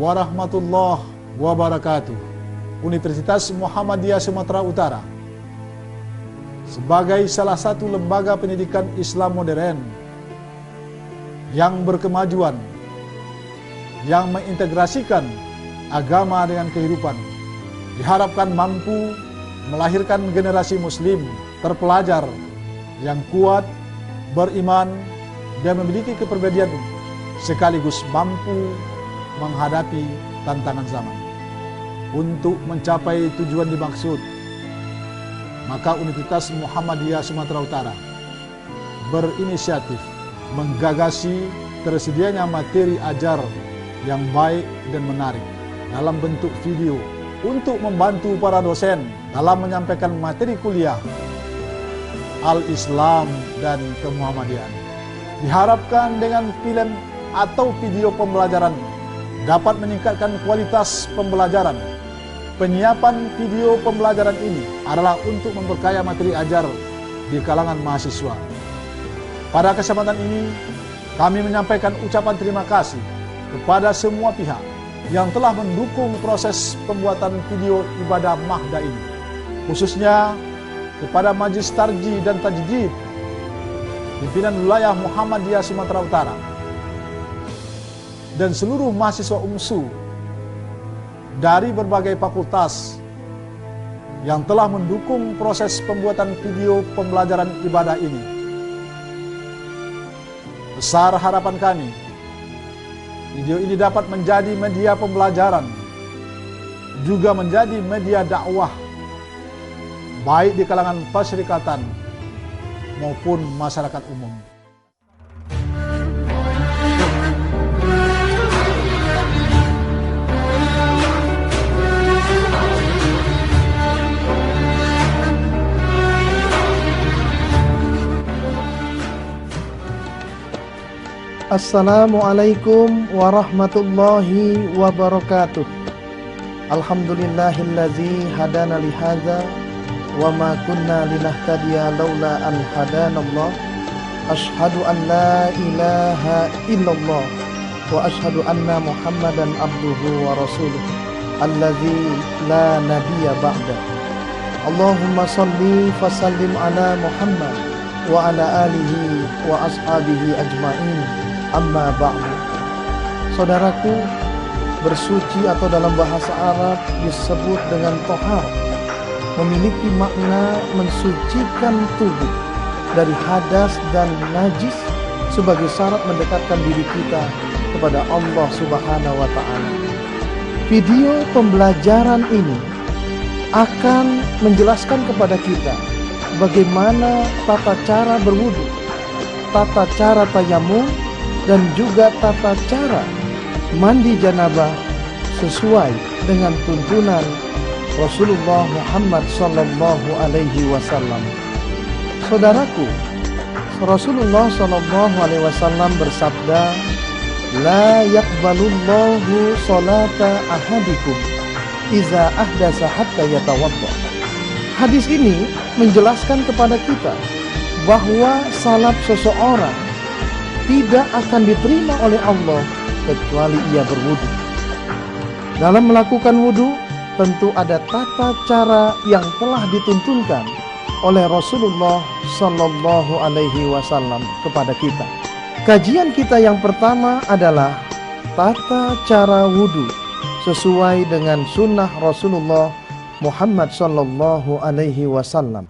warahmatullahi wabarakatuh. Universitas Muhammadiyah Sumatera Utara sebagai salah satu lembaga pendidikan Islam modern yang berkemajuan, yang mengintegrasikan agama dengan kehidupan, diharapkan mampu melahirkan generasi muslim terpelajar yang kuat, beriman, dan memiliki kepribadian sekaligus mampu menghadapi tantangan zaman. Untuk mencapai tujuan dimaksud, maka Universitas Muhammadiyah Sumatera Utara berinisiatif menggagasi tersedianya materi ajar yang baik dan menarik dalam bentuk video untuk membantu para dosen dalam menyampaikan materi kuliah Al-Islam dan Kemuhammadiyaan. Diharapkan dengan film atau video pembelajaran dapat meningkatkan kualitas pembelajaran. Penyiapan video pembelajaran ini adalah untuk memperkaya materi ajar di kalangan mahasiswa. Pada kesempatan ini, kami menyampaikan ucapan terima kasih kepada semua pihak yang telah mendukung proses pembuatan video ibadah Mahda ini, khususnya kepada Majelis Tarjih dan Tajdid pimpinan wilayah Muhammadiyah Sumatera Utara dan seluruh mahasiswa UMSU dari berbagai fakultas yang telah mendukung proses pembuatan video pembelajaran ibadah ini. Besar harapan kami, video ini dapat menjadi media pembelajaran, juga menjadi media dakwah, baik di kalangan perserikatan maupun masyarakat umum. Assalamualaikum warahmatullahi wabarakatuh. Alhamdulillahillazi hadana lihadza wa ma kunna linahtadiya laula an hadanallah. Asyhadu an la ilaha illallah wa asyhadu anna Muhammadan abduhu wa rasuluh allazi la nabiyya ba'da. Allahumma shalli fasallim ala Muhammad wa ala alihi wa ashabihi ajmain. Amma ba'du. Saudaraku, bersuci atau dalam bahasa Arab disebut dengan tohar, memiliki makna mensucikan tubuh dari hadas dan najis sebagai syarat mendekatkan diri kita kepada Allah Subhanahu wa Ta'ala. Video pembelajaran ini akan menjelaskan kepada kita bagaimana tata cara berwudu, tata cara tayamum, dan juga tata cara mandi janabah sesuai dengan tuntunan Rasulullah Muhammad sallallahu alaihi wasallam. Saudaraku, Rasulullah sallallahu alaihi wasallam bersabda, "La yaqbalullahu salata ahadikum iza ahdasa hatta yatawadda." Hadis ini menjelaskan kepada kita bahwa salat seseorang tidak akan diterima oleh Allah kecuali ia berwudu. Dalam melakukan wudu tentu ada tata cara yang telah dituntunkan oleh Rasulullah Sallallahu Alaihi Wasallam kepada kita. Kajian kita yang pertama adalah tata cara wudu sesuai dengan sunnah Rasulullah Muhammad Sallallahu Alaihi Wasallam.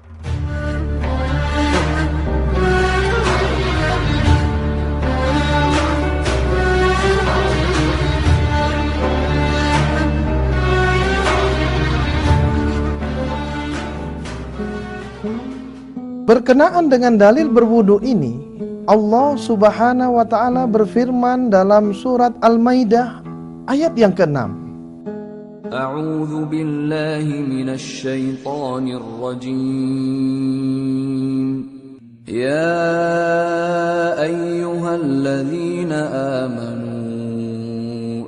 Berkenaan dengan dalil berwudu ini, Allah Subhanahu wa Ta'ala berfirman dalam surat Al-Maidah ayat yang ke-6. A'udzu billahi minasy syaithanir rajim. Ya ayyuhalladzina amanu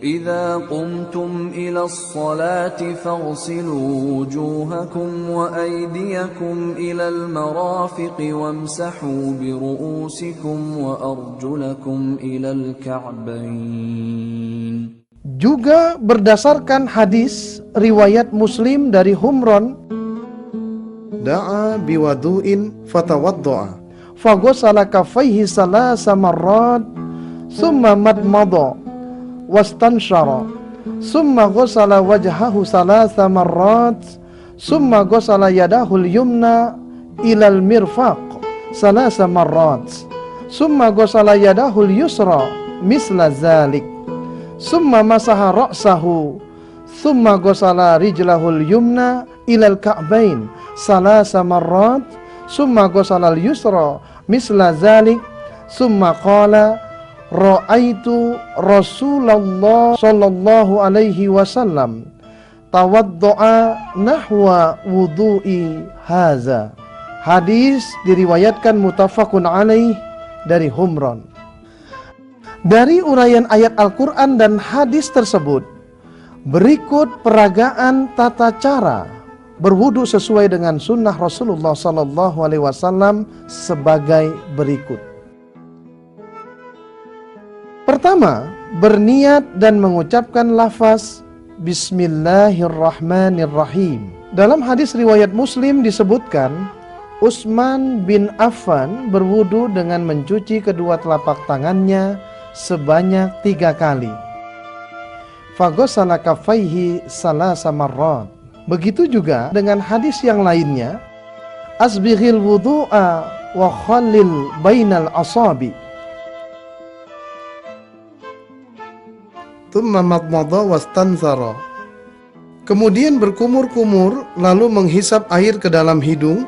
idza qumtum ilas salati faghsilu wujuhakum wa aydiyakum ilal marafiqi wamsahu bi ru'usikum wa arjulakum ilal ka'bayn. Juga berdasarkan hadis riwayat Muslim dari Humran, da'a biwadu'in fatawaddu'a faghasala kaffaihi salasa marrat summa madmada wastanshara summa ghasala wajhahu salasa marrat summa ghasala yadahu al-yumna ilal mirfaq salasa marrat summa ghasala yadahu al-yusra misla zalik summa masaha ra'sahu summa ghasala rijlahul yumna ilal ka'bain salasa marrat summa ghasala al-yusra misla zalik summa qala ra'aitu Rasulullah sallallahu alaihi wasallam tawaddu'a nahwa wudu'i haza. Hadis diriwayatkan muttafaqun alaih dari Humran. Dari uraian ayat Al-Quran dan hadis tersebut, berikut peragaan tata cara berwudu sesuai dengan sunnah Rasulullah SAW sebagai berikut. Pertama, berniat dan mengucapkan lafaz Bismillahirrahmanirrahim. Dalam hadis riwayat Muslim disebutkan, Utsman bin Affan berwudu dengan mencuci kedua telapak tangannya sebanyak 3 kali. Faghasala kaffaihi salasa marrat. Begitu juga dengan hadis yang lainnya, asbighil wudu'a wa khallil bainal asabi. Thumma madmada wastanthara. Kemudian berkumur-kumur lalu menghisap air ke dalam hidung,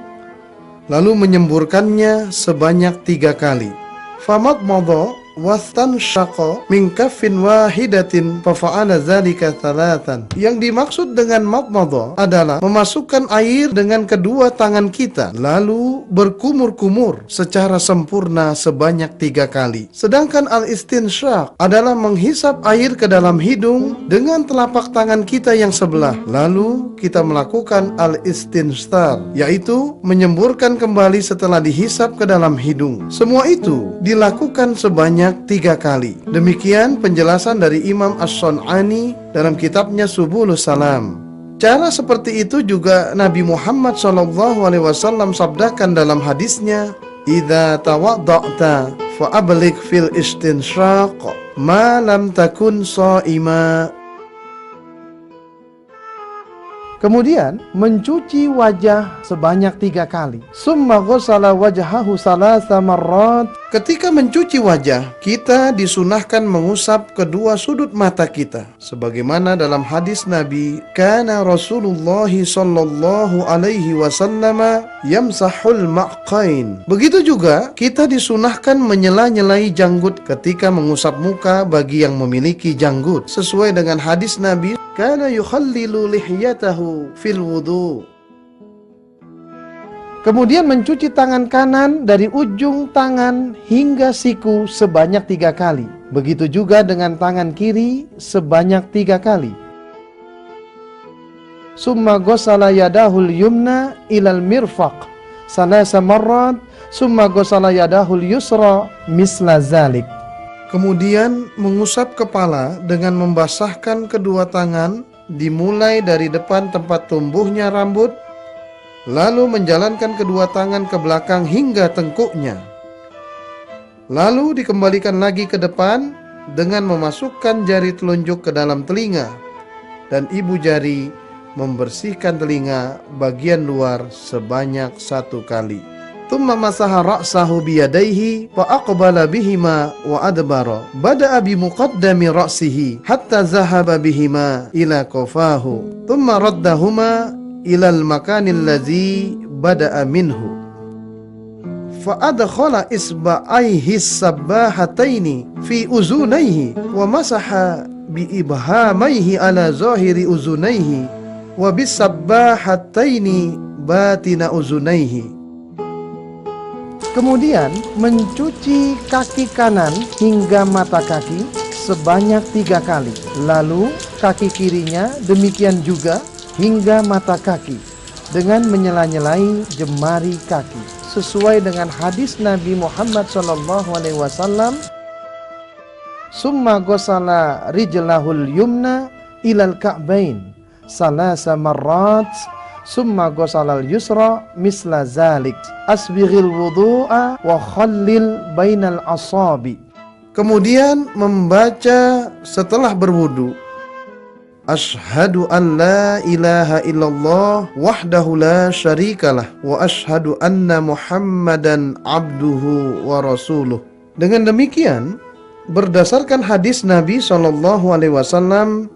lalu menyemburkannya sebanyak 3 kali. Famadmada wastanshaqa min kaffin wahidatin fafa'ala dzalika thalathan. Yang dimaksud dengan madmada adalah memasukkan air dengan kedua tangan kita lalu berkumur-kumur secara sempurna sebanyak 3 kali. Sedangkan al-istinsyaq adalah menghisap air ke dalam hidung dengan telapak tangan kita yang sebelah, lalu kita melakukan al-istinshar, yaitu menyemburkan kembali setelah dihisap ke dalam hidung. Semua itu dilakukan sebanyak 3 kali. Demikian penjelasan dari Imam As-Sun'ani dalam kitabnya Subulus Salam. Cara seperti itu juga Nabi Muhammad SAW sabdakan dalam hadisnya, "Idza tawadda'ta fa'abligh fil istinsyaq ma lam takun sha'ima." Kemudian mencuci wajah sebanyak 3 kali. Summa ghasala wajhahu salasa marrat. Ketika mencuci wajah, kita disunahkan mengusap kedua sudut mata kita. Sebagaimana dalam hadis Nabi, kana Rasulullah sallallahu alaihi wasallam yamsahul ma'qain. Begitu juga kita disunahkan menyela-nyelai janggut ketika mengusap muka bagi yang memiliki janggut. Sesuai dengan hadis Nabi, kana yukhallilu lihyatahu fil wudu. Kemudian mencuci tangan kanan dari ujung tangan hingga siku sebanyak 3 kali. Begitu juga dengan tangan kiri sebanyak 3 kali. Summa ghasala yadahul yumna ilal mirfaq salasa marrat summa ghasala yadahul yusra misla zalik. Kemudian mengusap kepala dengan membasahkan kedua tangan dimulai dari depan tempat tumbuhnya rambut, lalu menjalankan kedua tangan ke belakang hingga tengkuknya, lalu dikembalikan lagi ke depan dengan memasukkan jari telunjuk ke dalam telinga dan ibu jari membersihkan telinga bagian luar sebanyak 1 kali. Thumma masaha ra'sahu biyadaihi wa aqbala bihima wa adbara. Bada'a bi muqaddami ra'sihi hatta zahaba bihima ila qafahu. Thumma raddahuma ila al-makanil ladzi bada'a minhu. Fa adkhala isba'aihi as-sabbahataini fi uzunaihi wa masaha bi ibhamaihi ala zahiri uzunaihi wa bis sabbahataini batina uzunaihi. Kemudian mencuci kaki kanan hingga mata kaki sebanyak 3 kali. Lalu kaki kirinya demikian juga hingga mata kaki dengan menyela-nyelai jemari kaki. Sesuai dengan hadis Nabi Muhammad SAW, summa ghasala rijlahul yumna ilal ka'bain salasa marrat, summa ghasalal yusra misla zalik, asbighil wudu'a wa khallil bainal asabi. Kemudian membaca setelah berwudu, Ashhadu an la ilaha illallah wahdahu la syarikalah wa ashhadu anna Muhammadan abduhu wa rasuluh. Dengan demikian, berdasarkan hadis Nabi SAW,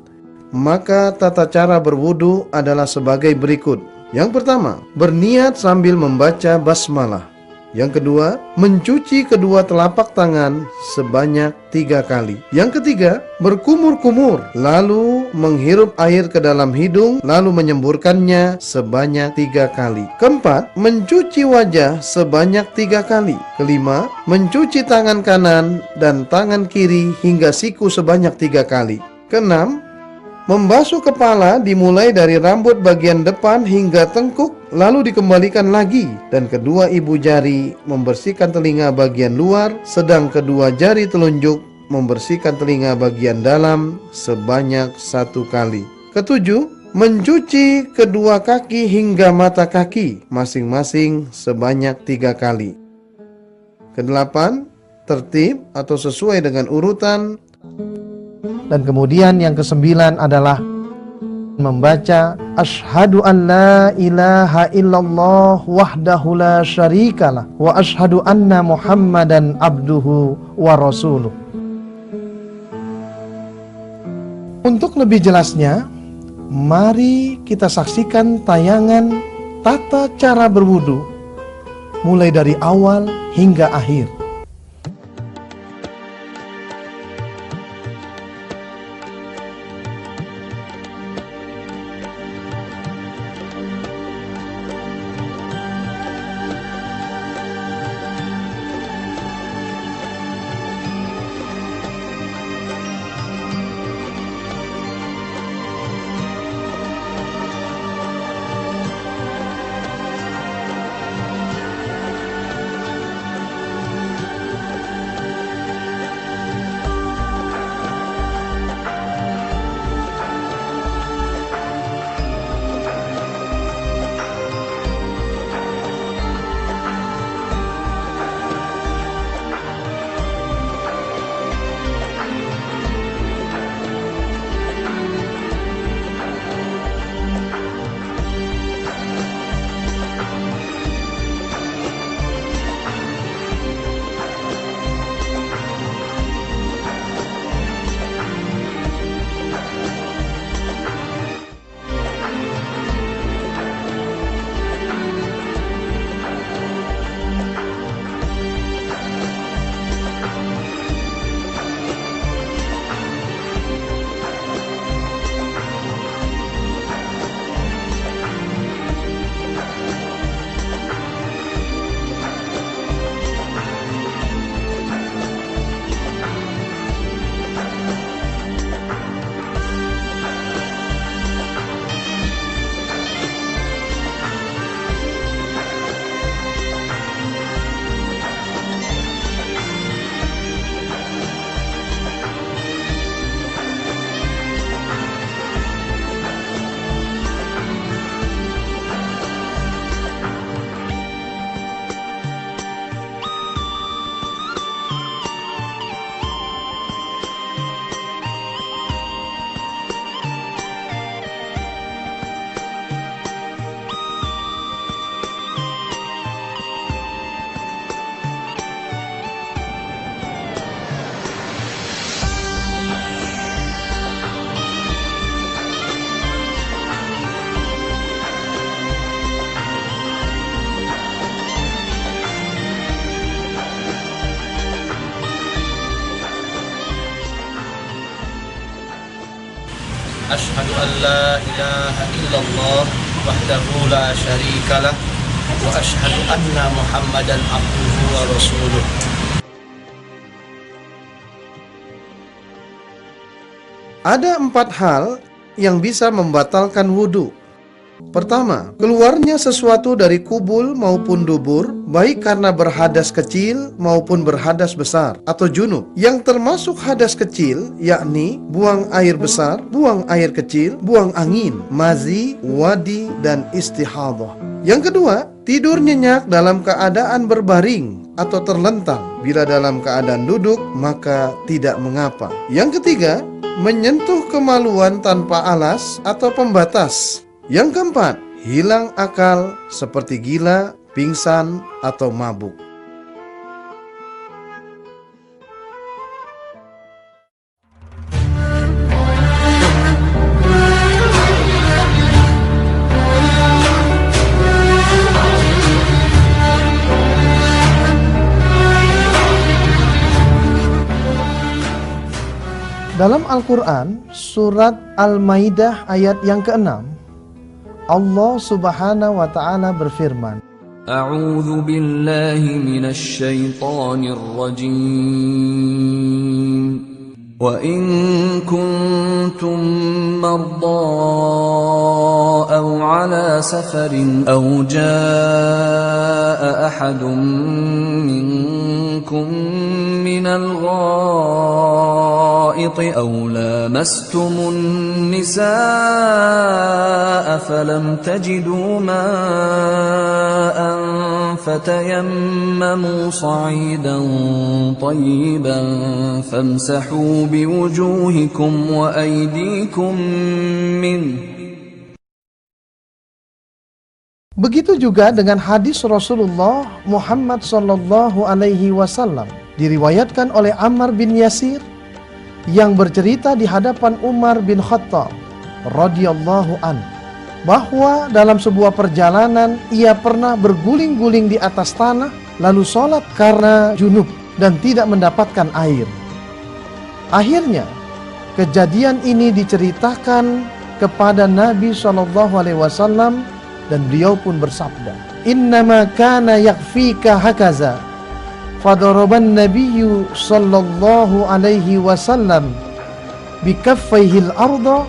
maka tata cara berwudu adalah sebagai berikut. Yang pertama, berniat sambil membaca basmalah. Yang kedua, mencuci kedua telapak tangan sebanyak 3 kali. Yang ketiga, berkumur-kumur, lalu menghirup air ke dalam hidung, lalu menyemburkannya sebanyak 3 kali. Keempat, mencuci wajah sebanyak 3 kali. Kelima, mencuci tangan kanan dan tangan kiri hingga siku sebanyak 3 kali. Keenam, membasuh kepala dimulai dari rambut bagian depan hingga tengkuk, lalu dikembalikan lagi. Dan kedua ibu jari membersihkan telinga bagian luar, sedang kedua jari telunjuk membersihkan telinga bagian dalam sebanyak 1 kali. Ketujuh, mencuci kedua kaki hingga mata kaki masing-masing sebanyak 3 kali. Kedelapan, tertib atau sesuai dengan urutan. Dan kemudian yang ke-9 adalah membaca Ashhadu an la ilaha illallah wahdahu la syarikalah wa ashhadu anna Muhammadan abduhu wa rasuluh. Untuk lebih jelasnya, mari kita saksikan tayangan tata cara berwudu mulai dari awal hingga akhir. Ashhadu an la ilaha illallah wahdahu la syarikalah wa ashhadu anna Muhammadan abduhu wa rasuluh. Ada 4 hal yang bisa membatalkan wudu. Pertama, keluarnya sesuatu dari kubul maupun dubur, baik karena berhadas kecil maupun berhadas besar atau junub. Yang termasuk hadas kecil, yakni buang air besar, buang air kecil, buang angin, mazi, wadi, dan istihadah. Yang kedua, tidur nyenyak dalam keadaan berbaring atau terlentang. Bila dalam keadaan duduk, maka tidak mengapa. Yang ketiga, menyentuh kemaluan tanpa alas atau pembatas. Yang keempat, hilang akal seperti gila, pingsan, atau mabuk. Dalam Al-Quran, surat Al-Maidah ayat yang ke-6, Allah Subhanahu wa Ta'ala berfirman, A'udzu billahi minasy syaithanir rajim. Wa in kuntum mardaa aw ala safarin aw jaa ahadun minkum minal ghaa'iti aw lamastumun nisaa falam tajidu ma'an fatayammamu sa'idan tayyiban famsahu biwujuhikum wa aydikum minhu. Begitu juga dengan hadis Rasulullah Muhammad sallallahu alaihi wasallam, diriwayatkan oleh Ammar bin Yasir yang bercerita di hadapan Umar bin Khattab radhiyallahu an, bahwa dalam sebuah perjalanan ia pernah berguling-guling di atas tanah lalu sholat karena junub dan tidak mendapatkan air. Akhirnya kejadian ini diceritakan kepada Nabi SAW dan beliau pun bersabda, "Innama kana yakfika hakaza." Fadaraban Nabiyyu sallallahu alaihi wasallam bikaffaihi al-arda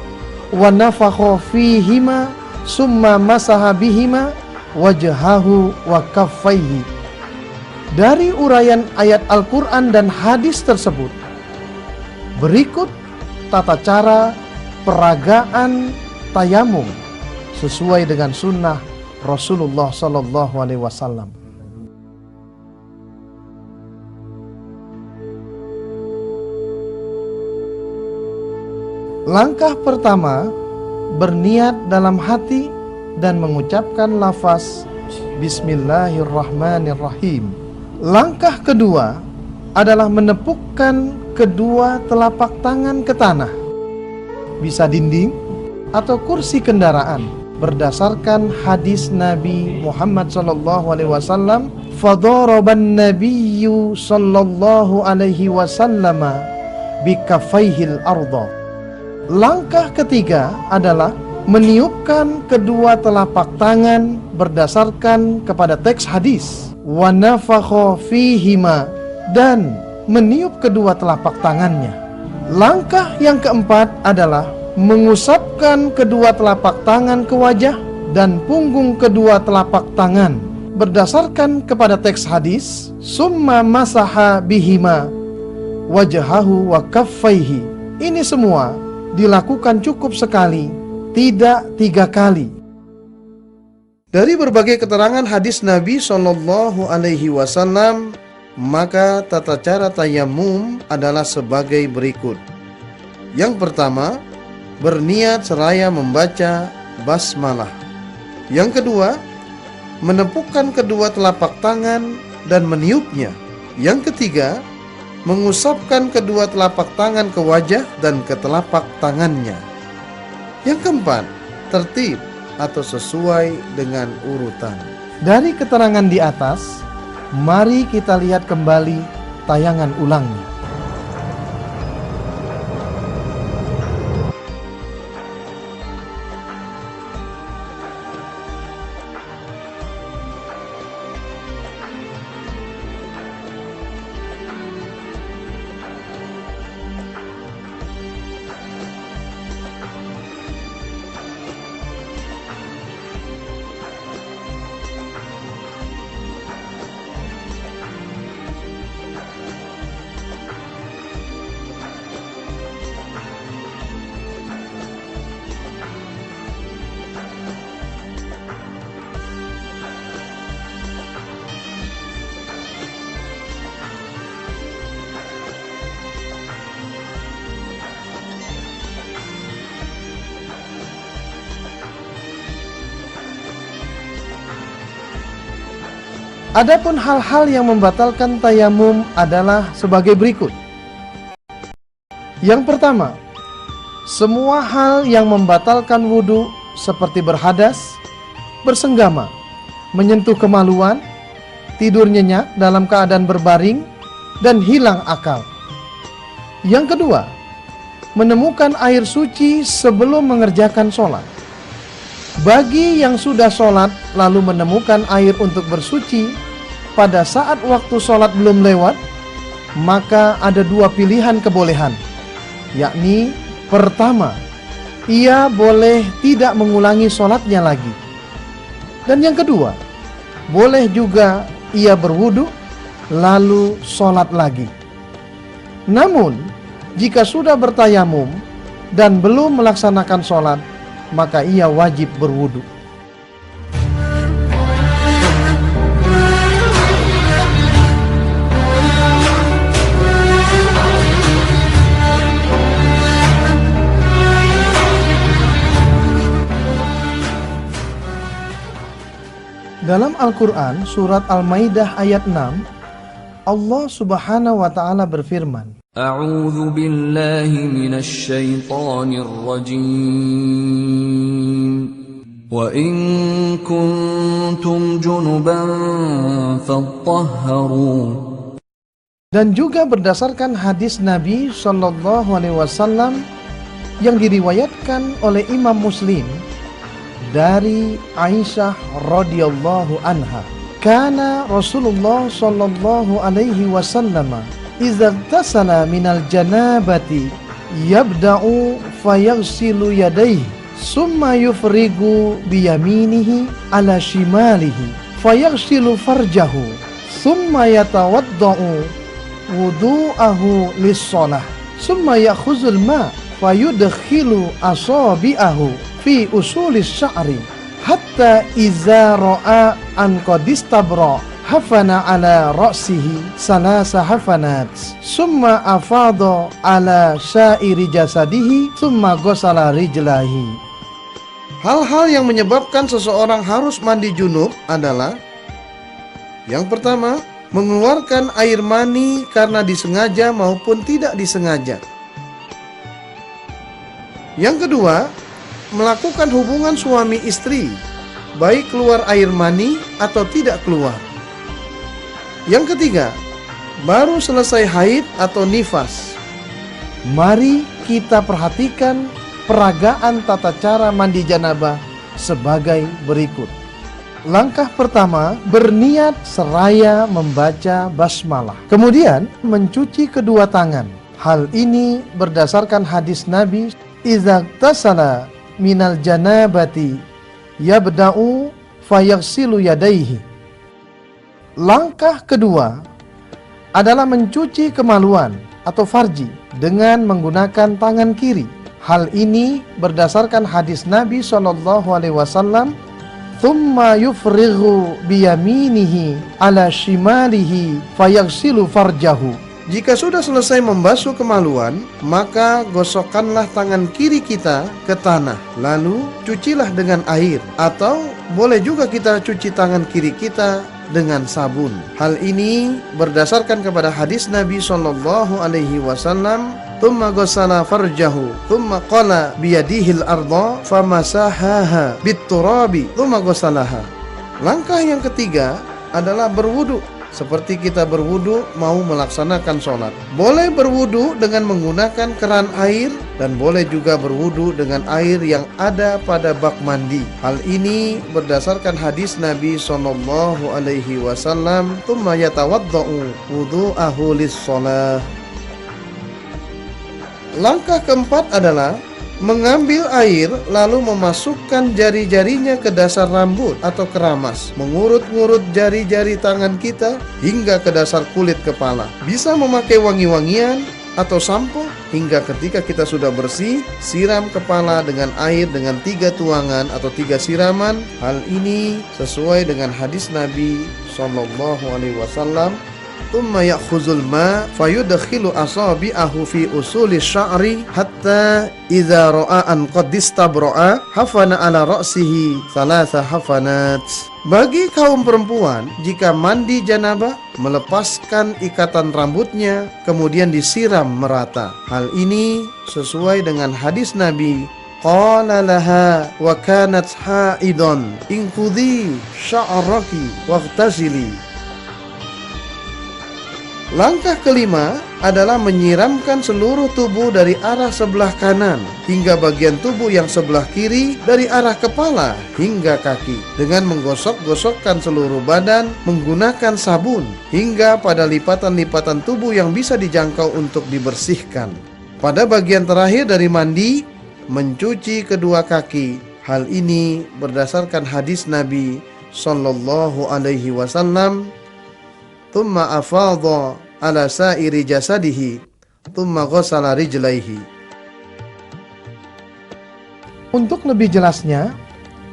wa nafakha fihima summa masaha bihima wajhahu wa kaffaihi. Dari uraian ayat Al-Quran dan hadis tersebut, berikut tata cara peragaan tayamum sesuai dengan sunnah Rasulullah sallallahu alaihi wasallam. Langkah pertama, berniat dalam hati dan mengucapkan lafaz Bismillahirrahmanirrahim. Langkah kedua adalah menepukkan kedua telapak tangan ke tanah, bisa dinding atau kursi kendaraan, berdasarkan hadis Nabi Muhammad SAW. Fadaraban Nabiyyu sallallahu alaihi wasallam bikafaihil arda. Langkah ketiga adalah meniupkan kedua telapak tangan berdasarkan kepada teks hadis wa nafakha fihima, dan meniup kedua telapak tangannya. Langkah yang keempat adalah mengusapkan kedua telapak tangan ke wajah dan punggung kedua telapak tangan berdasarkan kepada teks hadis summa masaha bihima wajhahu wa kaffaihi. Ini semua dilakukan cukup sekali, tidak 3 kali. Dari berbagai keterangan hadis Nabi Shallallahu Alaihi Wasallam, maka tata cara tayamum adalah sebagai berikut. Yang pertama, berniat seraya membaca basmalah. Yang kedua, menepukkan kedua telapak tangan dan meniupnya. Yang ketiga, mengusapkan kedua telapak tangan ke wajah dan ke telapak tangannya. Yang keempat, tertib atau sesuai dengan urutan. Dari keterangan di atas, mari kita lihat kembali tayangan ulangnya. Adapun hal-hal yang membatalkan tayamum adalah sebagai berikut. Yang pertama, semua hal yang membatalkan wudhu seperti berhadas, bersenggama, menyentuh kemaluan, tidur nyenyak dalam keadaan berbaring, dan hilang akal. Yang kedua, menemukan air suci sebelum mengerjakan sholat. Bagi yang sudah sholat lalu menemukan air untuk bersuci pada saat waktu sholat belum lewat, maka ada dua pilihan kebolehan, yakni pertama, ia boleh tidak mengulangi sholatnya lagi. Dan yang kedua, boleh juga ia berwudu lalu sholat lagi. Namun, jika sudah bertayamum dan belum melaksanakan sholat, maka ia wajib berwudu. Dalam Al-Quran, surat Al-Maidah ayat 6, Allah Subhanahu wa Ta'ala berfirman, A'udzu billahi minasy syaithanir rajim. Wa in kuntum junuban fattahharu. Dan juga berdasarkan hadis Nabi Shallallahu Alaihi Wasallam yang diriwayatkan oleh Imam Muslim dari Aisyah radhiyallahu anha, kana Rasulullah Shallallahu Alaihi Wasallam idza tasala minal janabati yabda'u fayaghsilu yadayhi summa yufrigu biyaminihi ala shimalihi fayaghsilu farjahu summa yatawadda'u wudu'ahu lis-shalah summa ya'khuzul ma fayudkhilu asabi'ahu fi usulis sya'ri hatta iza ra'a an qadistabra hafana ala ra'sihi salasa hafanat summa afadha ala syairi jasadihi summa ghasala rijlahi. Hal-hal yang menyebabkan seseorang harus mandi junub adalah: yang pertama, mengeluarkan air mani karena disengaja maupun tidak disengaja. Yang kedua, melakukan hubungan suami istri, baik keluar air mani atau tidak keluar. Yang ketiga, baru selesai haid atau nifas. Mari kita perhatikan peragaan tata cara mandi janabah sebagai berikut. Langkah pertama, berniat seraya membaca basmalah. Kemudian, mencuci kedua tangan. Hal ini berdasarkan hadis Nabi, "Idza tasala minal janabati yabda'u fayaghsilu yadayhi." Langkah kedua adalah mencuci kemaluan atau farji dengan menggunakan tangan kiri. Hal ini berdasarkan hadis Nabi SAW, "Tsumma yufrighu biyaminihi ala shimalihi fayaghsilu farjahu." Jika sudah selesai membasuh kemaluan, maka gosokkanlah tangan kiri kita ke tanah, lalu cucilah dengan air, atau boleh juga kita cuci tangan kiri kita dengan sabun. Hal ini berdasarkan kepada hadis Nabi SAW, "Tsumma ghassala farjahu, tsumma qala biyadihil arda famasahaha bitturabi, tsumma ghassalaha." Langkah yang ketiga adalah berwudu. Seperti kita berwudu mau melaksanakan sholat. Boleh berwudu dengan menggunakan keran air dan boleh juga berwudu dengan air yang ada pada bak mandi. Hal ini berdasarkan hadis Nabi SAW, "Tsumma yatawadda'u wudu'ahu lis-shalah." Langkah keempat adalah mengambil air lalu memasukkan jari-jarinya ke dasar rambut atau keramas, mengurut-ngurut jari-jari tangan kita hingga ke dasar kulit kepala. Bisa memakai wangi-wangian atau sampo, hingga ketika kita sudah bersih, siram kepala dengan air dengan 3 tuangan atau 3 siraman. Hal ini sesuai dengan hadis Nabi SAW, "Tsumma ya'khuzul ma fayudkhilu asabi'ahu fi usuli sya'ri hatta idza ra'a an qad istabra'a hafana ala ra'sihi thalatha hafanat." Bagi kaum perempuan, jika mandi janabah, melepaskan ikatan rambutnya, kemudian disiram merata. Hal ini sesuai dengan hadis Nabi, qala laha wa kanat haidon inqudhi sya'raki waqtasili. Langkah kelima adalah menyiramkan seluruh tubuh dari arah sebelah kanan hingga bagian tubuh yang sebelah kiri, dari arah kepala hingga kaki, dengan menggosok-gosokkan seluruh badan menggunakan sabun hingga pada lipatan-lipatan tubuh yang bisa dijangkau untuk dibersihkan. Pada bagian terakhir dari mandi, mencuci kedua kaki. Hal ini berdasarkan hadis Nabi sallallahu alaihi wasallam, thumma afadha ala sa'iri jasadihi thumma ghassala rijlaihi. Untuk lebih jelasnya,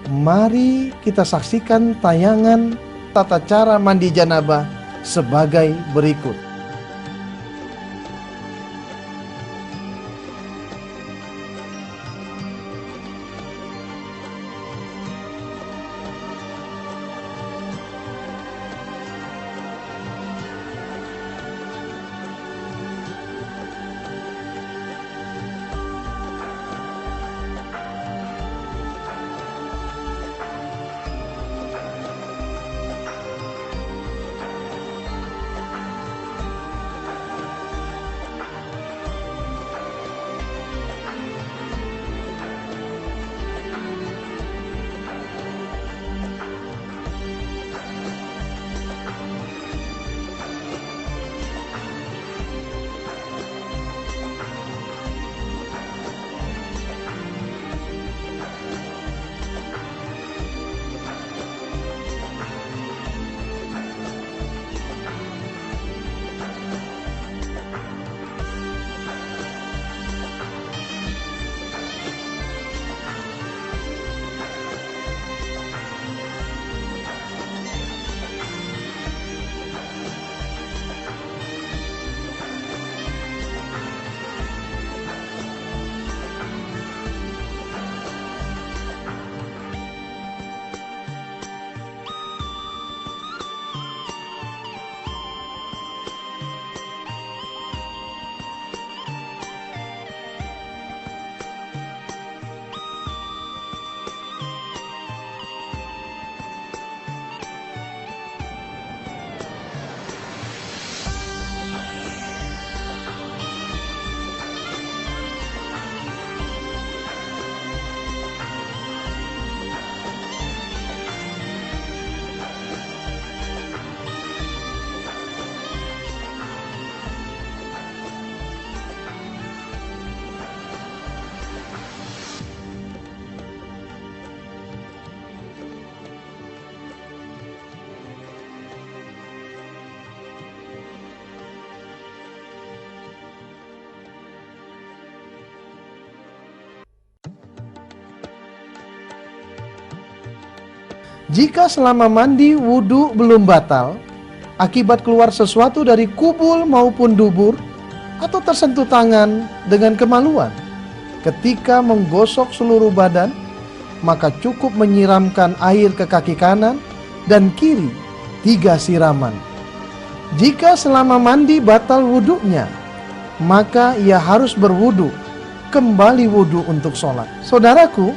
mari kita saksikan tayangan tata cara mandi janabah sebagai berikut. Jika selama mandi wudhu belum batal, akibat keluar sesuatu dari kubul maupun dubur, atau tersentuh tangan dengan kemaluan ketika menggosok seluruh badan, maka cukup menyiramkan air ke kaki kanan dan kiri 3 siraman. Jika selama mandi batal wudhunya, maka ia harus berwudhu, kembali wudhu untuk sholat. Saudaraku,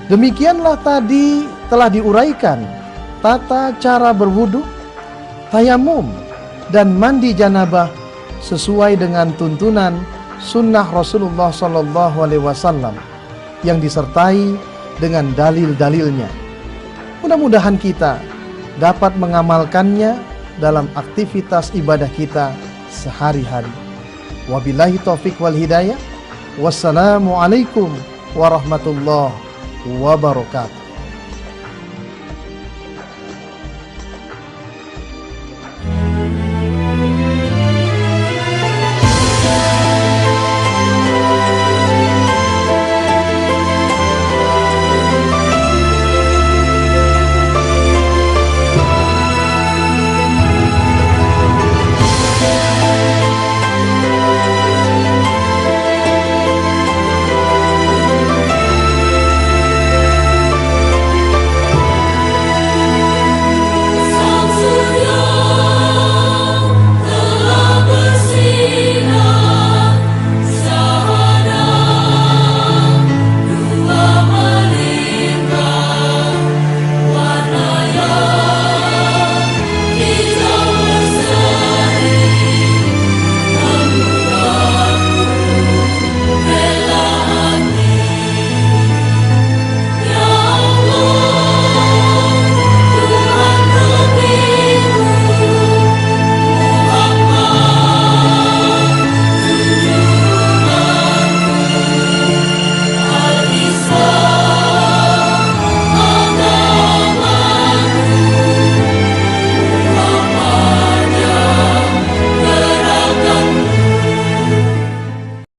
demikianlah tadi telah diuraikan tata cara berwudhu, tayamum, dan mandi janabah sesuai dengan tuntunan sunnah Rasulullah SAW yang disertai dengan dalil-dalilnya. Mudah-mudahan kita dapat mengamalkannya dalam aktivitas ibadah kita sehari-hari. Wabillahi taufik wal hidayah. Wassalamualaikum warahmatullahi wabarakatuh.